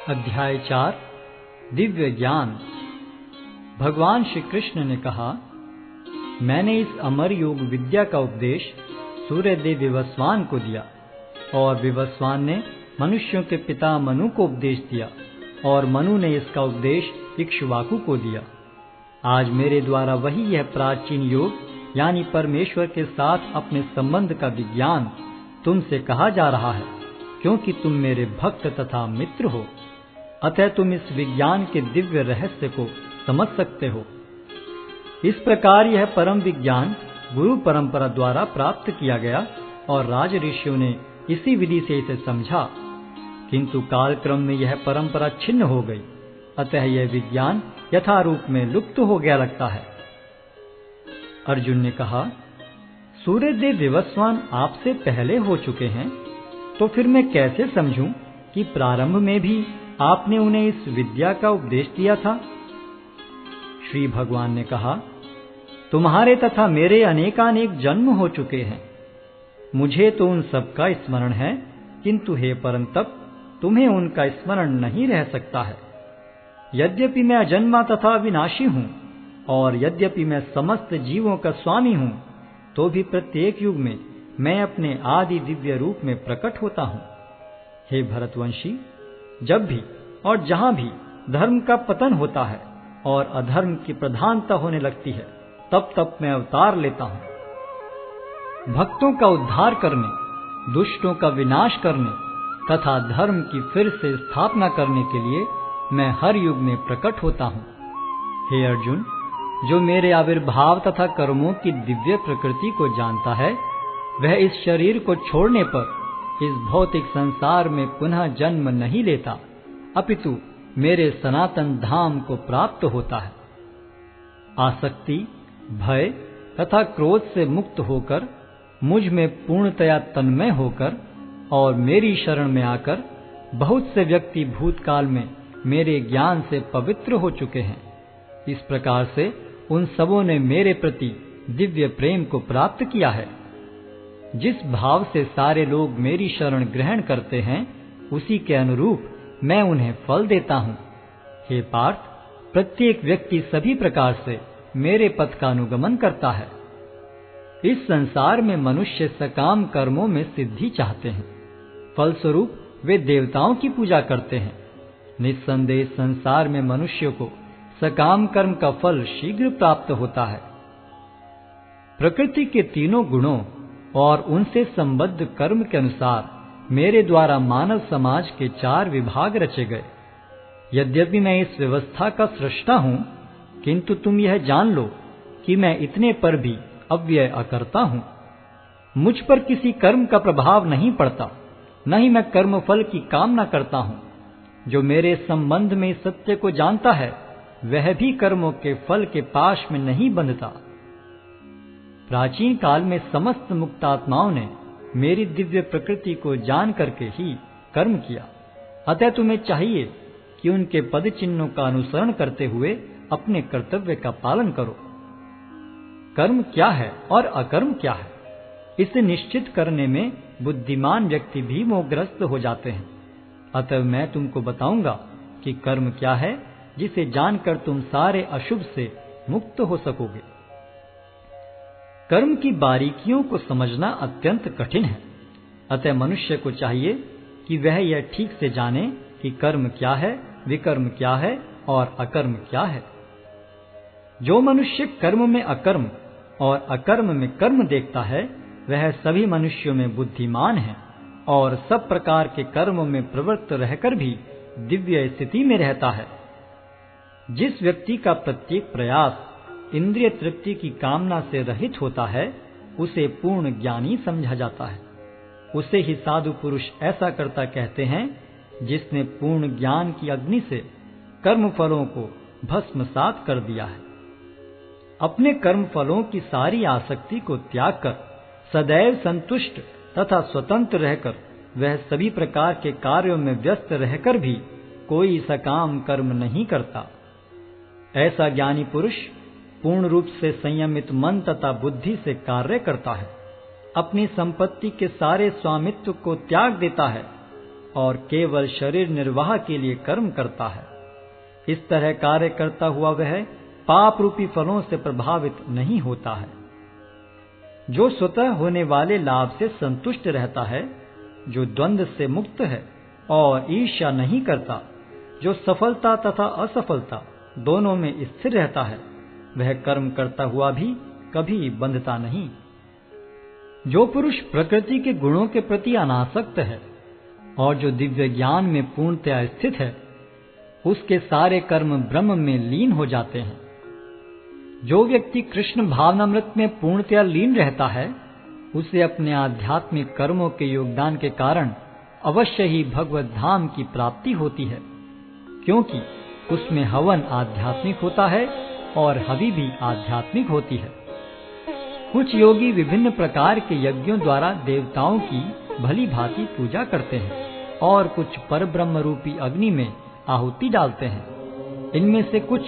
अध्याय 4 दिव्य ज्ञान। भगवान श्री कृष्ण ने कहा, मैंने इस अमर योग विद्या का उपदेश सूर्यदेव विवस्वान को दिया और विवस्वान ने मनुष्यों के पिता मनु को उपदेश दिया और मनु ने इसका उपदेश इक्ष्वाकु को दिया। आज मेरे द्वारा वही यह प्राचीन योग यानी परमेश्वर के साथ अपने संबंध का विज्ञान तुमसे कहा जा रहा है, क्योंकि तुम मेरे भक्त तथा मित्र हो। अतः तुम इस विज्ञान के दिव्य रहस्य को समझ सकते हो। इस प्रकार यह परम विज्ञान गुरु परंपरा द्वारा प्राप्त किया गया और राज ऋषियों ने इसी विधि से इसे समझा, किंतु कालक्रम में यह परंपरा छिन्न हो गई। अतः यह विज्ञान यथारूप में लुप्त हो गया लगता है। अर्जुन ने कहा, सूर्यदेव विवस्वान आपसे पहले हो चुके हैं, तो फिर मैं कैसे समझूं कि प्रारंभ में भी आपने उन्हें इस विद्या का उपदेश दिया था। श्री भगवान ने कहा, तुम्हारे तथा मेरे अनेकानेक जन्म हो चुके हैं। मुझे तो उन सब का स्मरण है, किंतु हे परंतप, तुम्हें उनका स्मरण नहीं रह सकता है। यद्यपि मैं अजन्मा तथा अविनाशी हूँ और यद्यपि मैं समस्त जीवों का स्वामी हूँ, तो भी प्रत्येक युग में मैं अपने आदि दिव्य रूप में प्रकट होता हूँ। हे भरतवंशी, जब भी और जहां भी धर्म का पतन होता है और अधर्म की प्रधानता होने लगती है, तब तब मैं अवतार लेता हूं। भक्तों का उद्धार करने, दुष्टों का विनाश करने तथा धर्म की फिर से स्थापना करने के लिए मैं हर युग में प्रकट होता हूं। हे अर्जुन, जो मेरे आविर्भाव तथा कर्मों की दिव्य प्रकृति को जानता है, वह इस शरीर को छोड़ने पर इस भौतिक संसार में पुनः जन्म नहीं लेता, अपितु मेरे सनातन धाम को प्राप्त होता है। आसक्ति, भय तथा क्रोध से मुक्त होकर मुझ में पूर्णतया तन्मय होकर और मेरी शरण में आकर बहुत से व्यक्ति भूतकाल में मेरे ज्ञान से पवित्र हो चुके हैं। इस प्रकार से उन सबों ने मेरे प्रति दिव्य प्रेम को प्राप्त किया है। जिस भाव से सारे लोग मेरी शरण ग्रहण करते हैं, उसी के अनुरूप मैं उन्हें फल देता हूँ। हे पार्थ, प्रत्येक व्यक्ति सभी प्रकार से मेरे पथ का अनुगमन करता है। इस संसार में मनुष्य सकाम कर्मों में सिद्धि चाहते हैं, फलस्वरूप वे देवताओं की पूजा करते हैं। निस्संदेह संसार में मनुष्य को सकाम कर्म का फल शीघ्र प्राप्त होता है। प्रकृति के तीनों गुणों और उनसे संबद्ध कर्म के अनुसार मेरे द्वारा मानव समाज के 4 विभाग रचे गए। यद्यपि मैं इस व्यवस्था का सृष्टा हूँ, किंतु तुम यह जान लो कि मैं इतने पर भी अव्यय अकर्ता हूँ। मुझ पर किसी कर्म का प्रभाव नहीं पड़ता, न ही मैं कर्म फल की कामना करता हूँ। जो मेरे संबंध में इस सत्य को जानता है, वह भी कर्मों के फल के पाश में नहीं बंधता। प्राचीन काल में समस्त मुक्तात्माओं ने मेरी दिव्य प्रकृति को जान करके ही कर्म किया। अतः तुम्हें चाहिए कि उनके पद चिन्हों का अनुसरण करते हुए अपने कर्तव्य का पालन करो। कर्म क्या है और अकर्म क्या है, इसे निश्चित करने में बुद्धिमान व्यक्ति भी मोहग्रस्त हो जाते हैं। अतः मैं तुमको बताऊंगा कि कर्म क्या है, जिसे जानकर तुम सारे अशुभ से मुक्त हो सकोगे। कर्म की बारीकियों को समझना अत्यंत कठिन है। अतः मनुष्य को चाहिए कि वह यह ठीक से जाने कि कर्म क्या है, विकर्म क्या है और अकर्म क्या है। जो मनुष्य कर्म में अकर्म और अकर्म में कर्म देखता है, वह सभी मनुष्यों में बुद्धिमान है और सब प्रकार के कर्मों में प्रवृत्त रहकर भी दिव्य स्थिति में रहता है। जिस व्यक्ति का प्रत्येक प्रयास इंद्रिय तृप्ति की कामना से रहित होता है, उसे पूर्ण ज्ञानी समझा जाता है। उसे ही साधु पुरुष ऐसा करता कहते हैं, जिसने पूर्ण ज्ञान की अग्नि से कर्म फलों को भस्मसात कर दिया है। अपने कर्म फलों की सारी आसक्ति को त्याग कर सदैव संतुष्ट तथा स्वतंत्र रहकर वह सभी प्रकार के कार्यों में व्यस्त रहकर भी कोई सकाम कर्म नहीं करता। ऐसा ज्ञानी पुरुष पूर्ण रूप से संयमित मन तथा बुद्धि से कार्य करता है, अपनी संपत्ति के सारे स्वामित्व को त्याग देता है और केवल शरीर निर्वाह के लिए कर्म करता है। इस तरह कार्य करता हुआ वह पाप रूपी फलों से प्रभावित नहीं होता है। जो स्वतः होने वाले लाभ से संतुष्ट रहता है, जो द्वंद्व से मुक्त है और ईर्ष्या नहीं करता, जो सफलता तथा असफलता दोनों में स्थिर रहता है, वह कर्म करता हुआ भी कभी बंधता नहीं। जो पुरुष प्रकृति के गुणों के प्रति अनासक्त है और जो दिव्य ज्ञान में पूर्णतया स्थित है, उसके सारे कर्म ब्रह्म में लीन हो जाते हैं। जो व्यक्ति कृष्ण भावनामृत में पूर्णतया लीन रहता है, उसे अपने आध्यात्मिक कर्मों के योगदान के कारण अवश्य ही भगवत धाम की प्राप्ति होती है, क्योंकि उसमें हवन आध्यात्मिक होता है और हवि भी आध्यात्मिक होती है। कुछ योगी विभिन्न प्रकार के यज्ञों द्वारा देवताओं की भली भांति पूजा करते हैं और कुछ परब्रह्म रूपी अग्नि में आहुति डालते हैं। इनमें से कुछ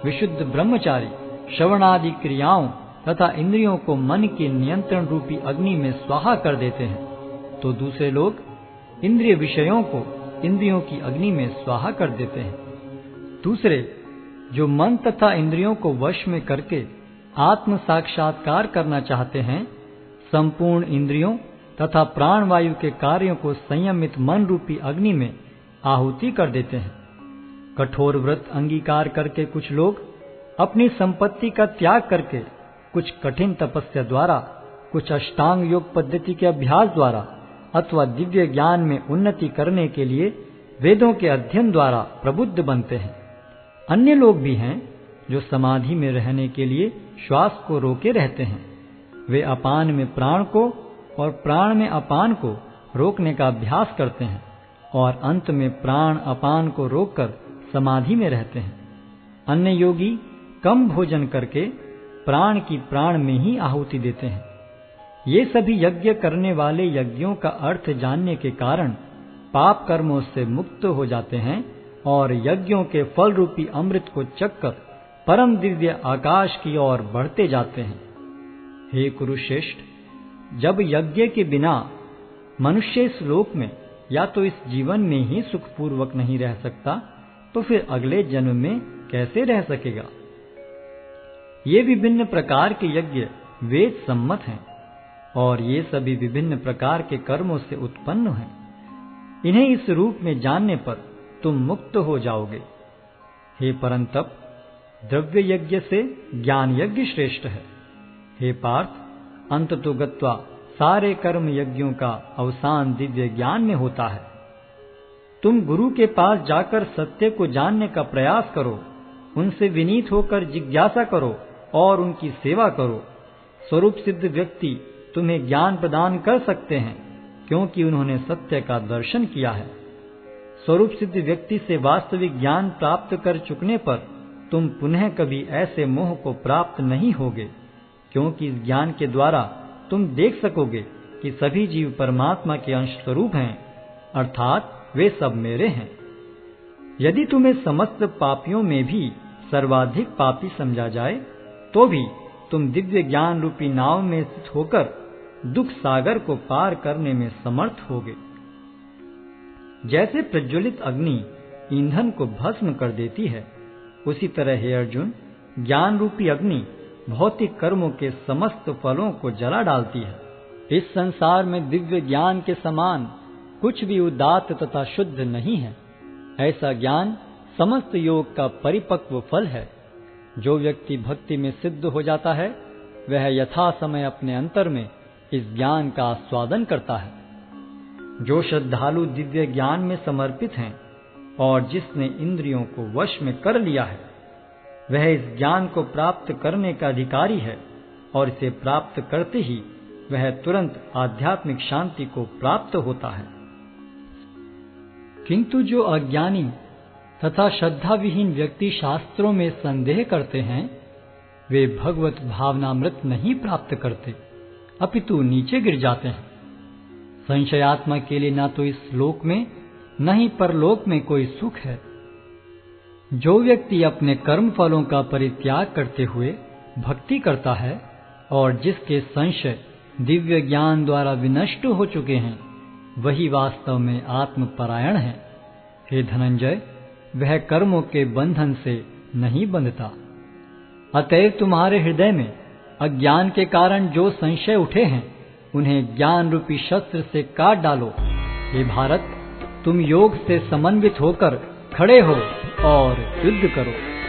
विशुद्ध ब्रह्मचारी श्रवणादि क्रियाओं तथा इंद्रियों को मन के नियंत्रण रूपी अग्नि में स्वाहा कर देते हैं, तो दूसरे लोग इंद्रिय विषयों को इंद्रियों की अग्नि में स्वाहा कर देते हैं। दूसरे जो मन तथा इंद्रियों को वश में करके आत्म साक्षात्कार करना चाहते हैं, संपूर्ण इंद्रियों तथा प्राण वायु के कार्यों को संयमित मन रूपी अग्नि में आहुति कर देते हैं। कठोर व्रत अंगीकार करके कुछ लोग अपनी संपत्ति का त्याग करके, कुछ कठिन तपस्या द्वारा, कुछ अष्टांग योग पद्धति के अभ्यास द्वारा अथवा दिव्य ज्ञान में उन्नति करने के लिए वेदों के अध्ययन द्वारा प्रबुद्ध बनते हैं। अन्य लोग भी हैं जो समाधि में रहने के लिए श्वास को रोके रहते हैं। वे अपान में प्राण को और प्राण में अपान को रोकने का अभ्यास करते हैं और अंत में प्राण अपान को रोककर समाधि में रहते हैं। अन्य योगी कम भोजन करके प्राण की प्राण में ही आहुति देते हैं। ये सभी यज्ञ करने वाले यज्ञों का अर्थ जानने के कारण पाप कर्मों से मुक्त हो जाते हैं और यज्ञों के फल रूपी अमृत को चखकर परम दिव्य आकाश की ओर बढ़ते जाते हैं। हे कुरुश्रेष्ठ, जब यज्ञ के बिना मनुष्य इस लोक में या तो इस जीवन में ही सुखपूर्वक नहीं रह सकता, तो फिर अगले जन्म में कैसे रह सकेगा। ये विभिन्न प्रकार के यज्ञ वेद सम्मत हैं और ये सभी विभिन्न प्रकार के कर्मों से उत्पन्न हैं। इन्हें इस रूप में जानने पर तुम मुक्त हो जाओगे। हे परंतप, द्रव्य यज्ञ से ज्ञान यज्ञ श्रेष्ठ है। हे पार्थ, अंततो गत्वा सारे कर्म यज्ञों का अवसान दिव्य ज्ञान में होता है। तुम गुरु के पास जाकर सत्य को जानने का प्रयास करो, उनसे विनीत होकर जिज्ञासा करो और उनकी सेवा करो। स्वरूप सिद्ध व्यक्ति तुम्हें ज्ञान प्रदान कर सकते हैं, क्योंकि उन्होंने सत्य का दर्शन किया है। स्वरूप सिद्ध व्यक्ति से वास्तविक ज्ञान प्राप्त कर चुकने पर तुम पुनः कभी ऐसे मोह को प्राप्त नहीं होगे, क्योंकि इस ज्ञान के द्वारा तुम देख सकोगे कि सभी जीव परमात्मा के अंश स्वरूप हैं, अर्थात वे सब मेरे हैं। यदि तुम्हें समस्त पापियों में भी सर्वाधिक पापी समझा जाए, तो भी तुम दिव्य ज्ञान रूपी नाव में स्थित होकर दुख सागर को पार करने में समर्थ होगे। जैसे प्रज्वलित अग्नि ईंधन को भस्म कर देती है, उसी तरह हे अर्जुन, ज्ञान रूपी अग्नि भौतिक कर्मों के समस्त फलों को जला डालती है। इस संसार में दिव्य ज्ञान के समान कुछ भी उदात्त तथा शुद्ध नहीं है। ऐसा ज्ञान समस्त योग का परिपक्व फल है। जो व्यक्ति भक्ति में सिद्ध हो जाता है, वह यथा समय अपने अंतर में इस ज्ञान का आस्वादन करता है। जो श्रद्धालु दिव्य ज्ञान में समर्पित हैं और जिसने इंद्रियों को वश में कर लिया है, वह इस ज्ञान को प्राप्त करने का अधिकारी है और इसे प्राप्त करते ही वह तुरंत आध्यात्मिक शांति को प्राप्त होता है। किंतु जो अज्ञानी तथा श्रद्धा विहीन व्यक्ति शास्त्रों में संदेह करते हैं, वे भगवत भावनामृत नहीं प्राप्त करते, अपितु नीचे गिर जाते हैं। संशयात्मा के लिए न तो इस लोक में न ही परलोक में कोई सुख है। जो व्यक्ति अपने कर्म फलों का परित्याग करते हुए भक्ति करता है और जिसके संशय दिव्य ज्ञान द्वारा विनष्ट हो चुके हैं, वही वास्तव में आत्मपरायण है। हे धनंजय, वह कर्मों के बंधन से नहीं बंधता। अतएव तुम्हारे हृदय में अज्ञान के कारण जो संशय उठे हैं, उन्हें ज्ञान रूपी शस्त्र से काट डालो। हे भारत, तुम योग से समन्वित होकर खड़े हो और युद्ध करो।